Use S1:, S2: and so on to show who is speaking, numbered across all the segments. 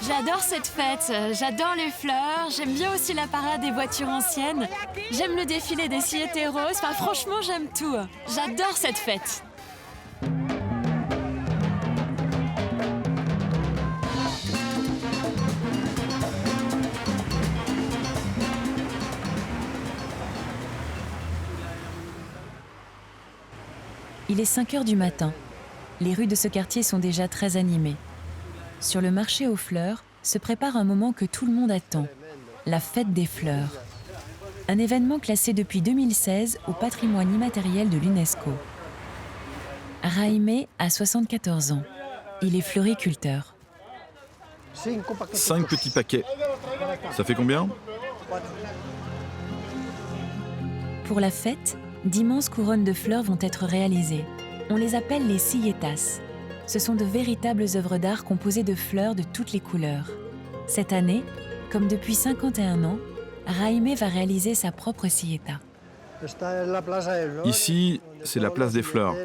S1: J'adore cette fête, j'adore les fleurs, j'aime bien aussi la parade des voitures anciennes, j'aime le défilé des Silleteros, enfin franchement j'aime tout. J'adore cette fête.
S2: Il est 5 heures du matin. Les rues de ce quartier sont déjà très animées. Sur le marché aux fleurs se prépare un moment que tout le monde attend, la fête des fleurs. Un événement classé depuis 2016 au patrimoine immatériel de l'UNESCO. Jaime a 74 ans. Il est floriculteur.
S3: 5 petits paquets. Ça fait combien?
S2: Pour la fête, d'immenses couronnes de fleurs vont être réalisées. On les appelle les silletas. Ce sont de véritables œuvres d'art composées de fleurs de toutes les couleurs. Cette année, comme depuis 51 ans, Jaime va réaliser sa propre silleta.
S3: Ici, c'est la place des fleurs,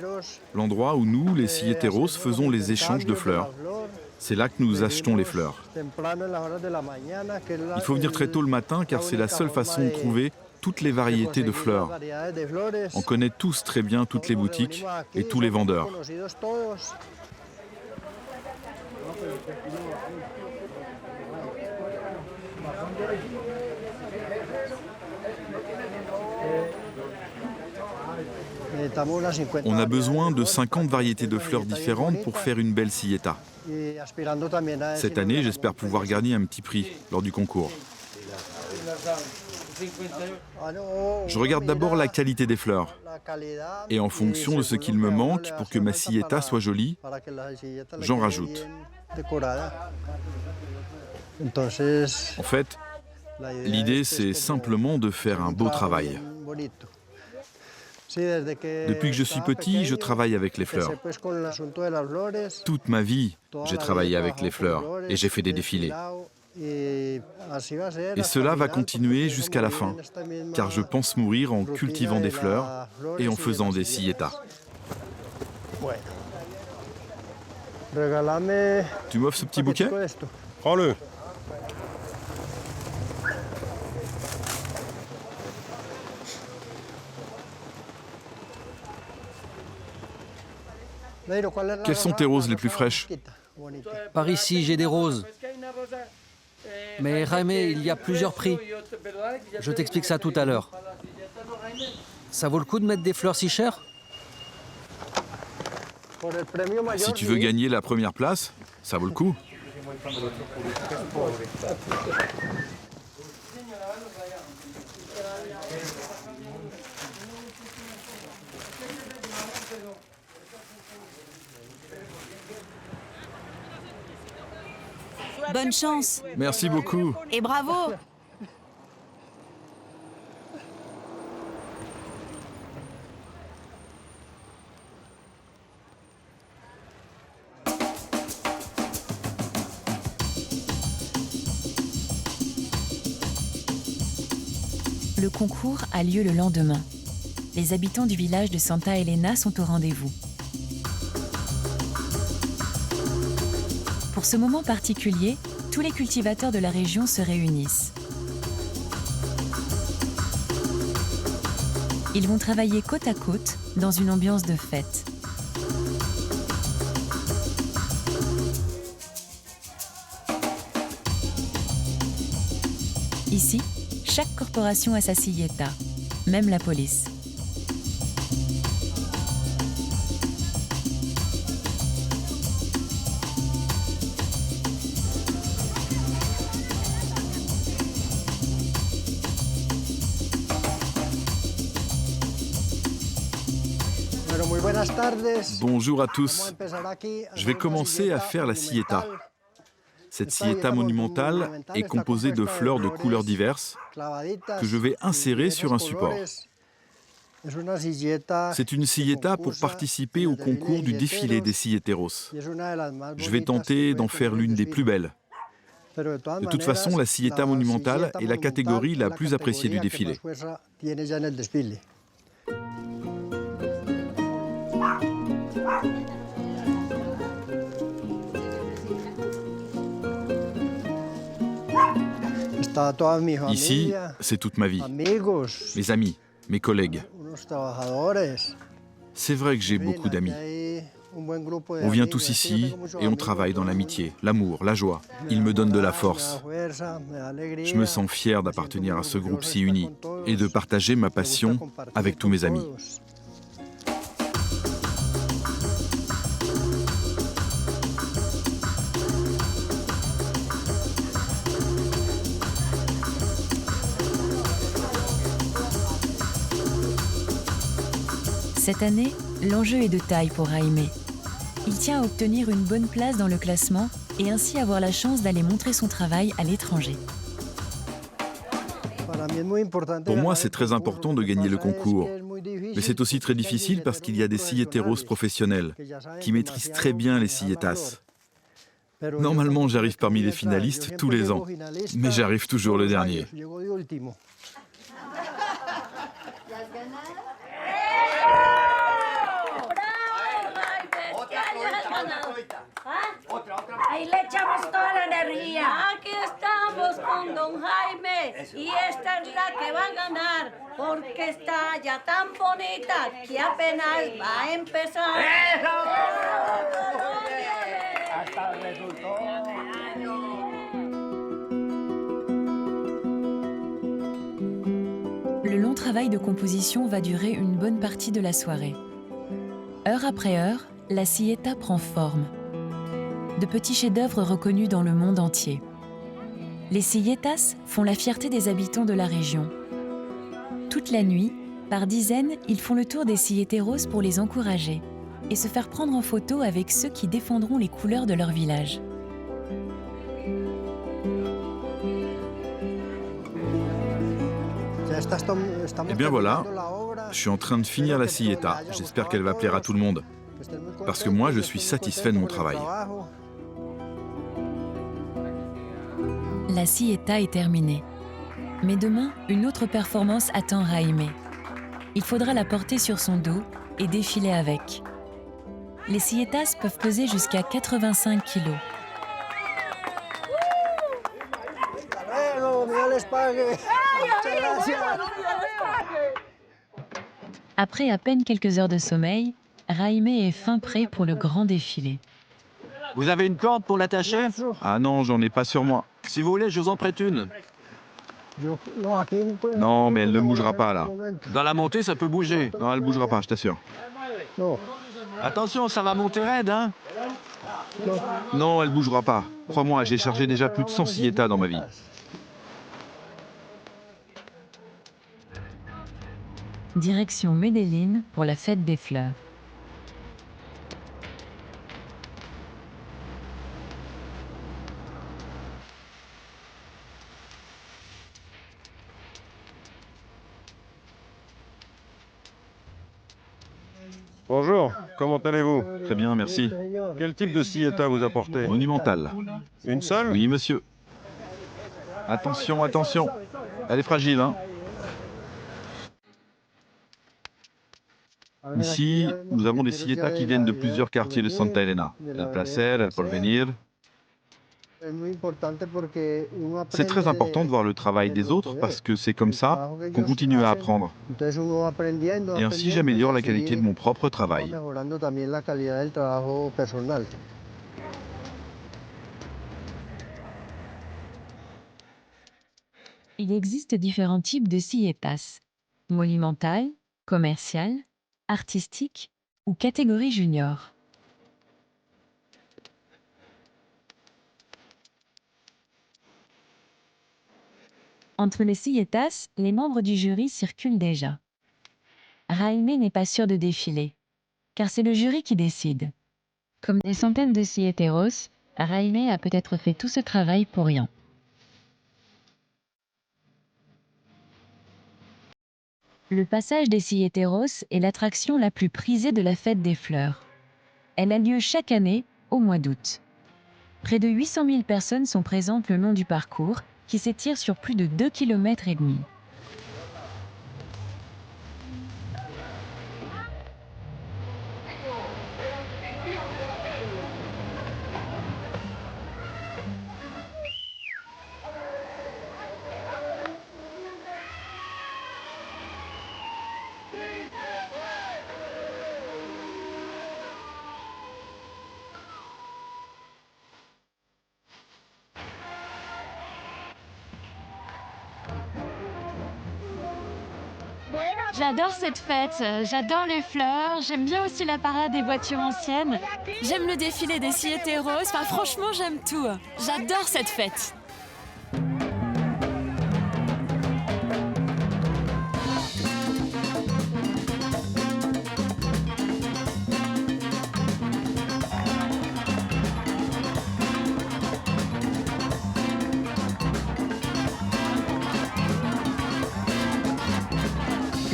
S3: l'endroit où nous, les Silleteros, faisons les échanges de fleurs. C'est là que nous achetons les fleurs. Il faut venir très tôt le matin car c'est la seule façon de trouver toutes les variétés de fleurs. On connaît tous très bien toutes les boutiques et tous les vendeurs. On a besoin de 50 variétés de fleurs différentes pour faire une belle silleta. Cette année, j'espère pouvoir gagner un petit prix lors du concours. Je regarde d'abord la qualité des fleurs. Et en fonction de ce qu'il me manque pour que ma silleta soit jolie, j'en rajoute. En fait, l'idée, c'est simplement de faire un beau travail. Depuis que je suis petit, je travaille avec les fleurs. Toute ma vie, j'ai travaillé avec les fleurs et j'ai fait des défilés. Et cela va continuer jusqu'à la fin, car je pense mourir en cultivant des fleurs et en faisant des silletas. Tu m'offres ce petit bouquet?
S4: Prends-le.
S3: Quelles sont tes roses les plus fraîches?
S5: Par ici, j'ai des roses. Mais Jaime, il y a plusieurs prix. Je t'explique ça tout à l'heure. Ça vaut le coup de mettre des fleurs si chères?
S3: Si tu veux gagner la première place, ça vaut le coup.
S1: Bonne chance
S3: Merci beaucoup.
S1: et bravo.
S2: Le concours a lieu le lendemain. Les habitants du village de Santa Elena sont au rendez-vous. Pour ce moment particulier, tous les cultivateurs de la région se réunissent. Ils vont travailler côte à côte dans une ambiance de fête. Ici, chaque corporation a sa silleta, même la police.
S3: Bonjour à tous. Je vais commencer à faire la silleta. Cette silleta monumentale est composée de fleurs de couleurs diverses que je vais insérer sur un support. C'est une silleta pour participer au concours du défilé des Silleteros. Je vais tenter d'en faire l'une des plus belles. De toute façon, la silleta monumentale est la catégorie la plus appréciée du défilé. Ici, c'est toute ma vie. Mes amis, mes collègues. C'est vrai que j'ai beaucoup d'amis. On vient tous ici et on travaille dans l'amitié, l'amour, la joie. Ils me donnent de la force. Je me sens fier d'appartenir à ce groupe si uni et de partager ma passion avec tous mes amis.
S2: Cette année, l'enjeu est de taille pour Jaime. Il tient à obtenir une bonne place dans le classement et ainsi avoir la chance d'aller montrer son travail à l'étranger.
S3: Pour moi, c'est très important de gagner le concours. Mais c'est aussi très difficile parce qu'il y a des silleteros professionnels qui maîtrisent très bien les silletas. Normalement, j'arrive parmi les finalistes tous les ans, mais j'arrive toujours le dernier.
S4: Ahí le echamos toda la energía. Aquí estamos con don Jaime y esta es la que va a ganar porque está ya tan bonita que apenas va a empezar.
S6: Hasta el resultado.
S2: Le long travail de composition va durer une bonne partie de la soirée. Heure après heure, la silleta prend forme. De petits chefs-d'œuvre reconnus dans le monde entier. Les silletas font la fierté des habitants de la région. Toute la nuit, par dizaines, ils font le tour des silleteros pour les encourager et se faire prendre en photo avec ceux qui défendront les couleurs de leur village.
S3: Eh bien voilà, je suis en train de finir la silleta. J'espère qu'elle va plaire à tout le monde. Parce que moi, je suis satisfait de mon travail.
S2: La silleta est terminée. Mais demain, une autre performance attend Jaime. Il faudra la porter sur son dos et défiler avec. Les silletas peuvent peser jusqu'à 85 kilos. Après à peine quelques heures de sommeil, Jaime est fin prêt pour le grand défilé.
S7: Vous avez une corde pour l'attacher?
S3: Ah non, j'en ai pas sur moi.
S7: Si vous voulez, je vous en prête une.
S3: Non, mais elle ne bougera pas là.
S7: Dans la montée, ça peut bouger.
S3: Non, elle bougera pas, je t'assure.
S7: Attention, ça va monter raide, hein?
S3: Non, elle bougera pas. Crois-moi, j'ai chargé déjà plus de 100 silletas dans ma vie.
S2: Direction Medellín pour la fête des fleurs.
S8: Bonjour, comment allez-vous?
S3: Très bien, merci.
S8: Quel type de silleta vous apportez?
S3: Monumentale.
S8: Une seule?
S3: Oui, monsieur. Attention, attention. Elle est fragile, hein? Ici, nous avons des silletas qui viennent de plusieurs quartiers de Santa Elena. El Placer, El Porvenir. C'est très important de voir le travail des autres parce que c'est comme ça qu'on continue à apprendre. Et ainsi, j'améliore la qualité de mon propre travail.
S2: Il existe différents types de silletas. Monumentales, commerciales, artistiques ou catégorie junior. Entre les silletas, les membres du jury circulent déjà. Jaime n'est pas sûr de défiler, car c'est le jury qui décide. Comme des centaines de silleteros, Jaime a peut-être fait tout ce travail pour rien. Le passage des silleteros est l'attraction la plus prisée de la fête des fleurs. Elle a lieu chaque année, au mois d'août. Près de 800 000 personnes sont présentes le long du parcours, qui s'étire sur plus de 2,5 km.
S1: J'adore cette fête, j'adore les fleurs, j'aime bien aussi la parade des voitures anciennes. J'aime le défilé des Siete Roses, enfin franchement j'aime tout. J'adore cette fête.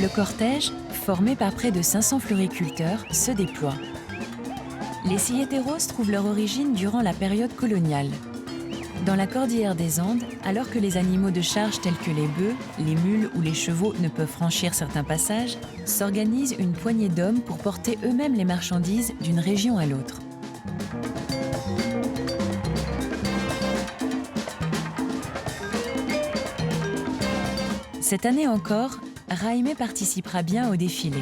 S2: Le cortège, formé par près de 500 floriculteurs, se déploie. Les Silleteros trouvent leur origine durant la période coloniale. Dans la cordillère des Andes, alors que les animaux de charge tels que les bœufs, les mules ou les chevaux ne peuvent franchir certains passages, s'organise une poignée d'hommes pour porter eux-mêmes les marchandises d'une région à l'autre. Cette année encore, Jaime participera bien au défilé.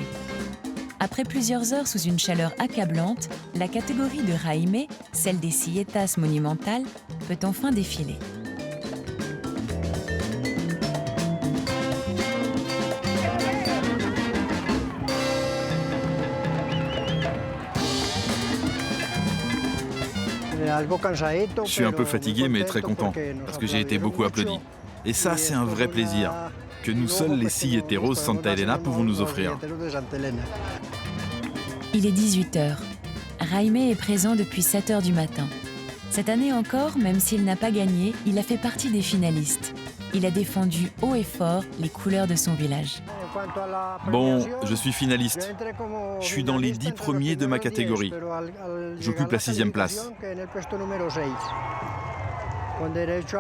S2: Après plusieurs heures sous une chaleur accablante, la catégorie de Jaime, celle des Silletas monumentales, peut enfin défiler.
S3: Je suis un peu fatigué mais très content, parce que j'ai été beaucoup applaudi. Et ça, c'est un vrai plaisir, que nous seuls les Silleteros Santa Elena pouvons nous offrir.
S2: Il est 18h. Jaime est présent depuis 7h du matin. Cette année encore, même s'il n'a pas gagné, il a fait partie des finalistes. Il a défendu haut et fort les couleurs de son village.
S3: Bon, je suis finaliste. Je suis dans les 10 premiers de ma catégorie. J'occupe la 6e place.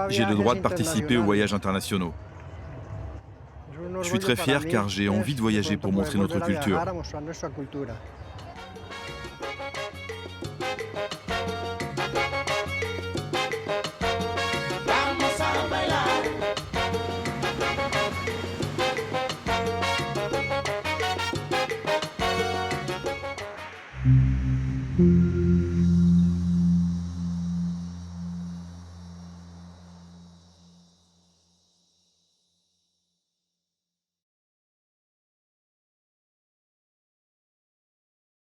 S3: J'ai le droit de participer aux voyages internationaux. Je suis très fier car j'ai envie de voyager pour montrer notre culture.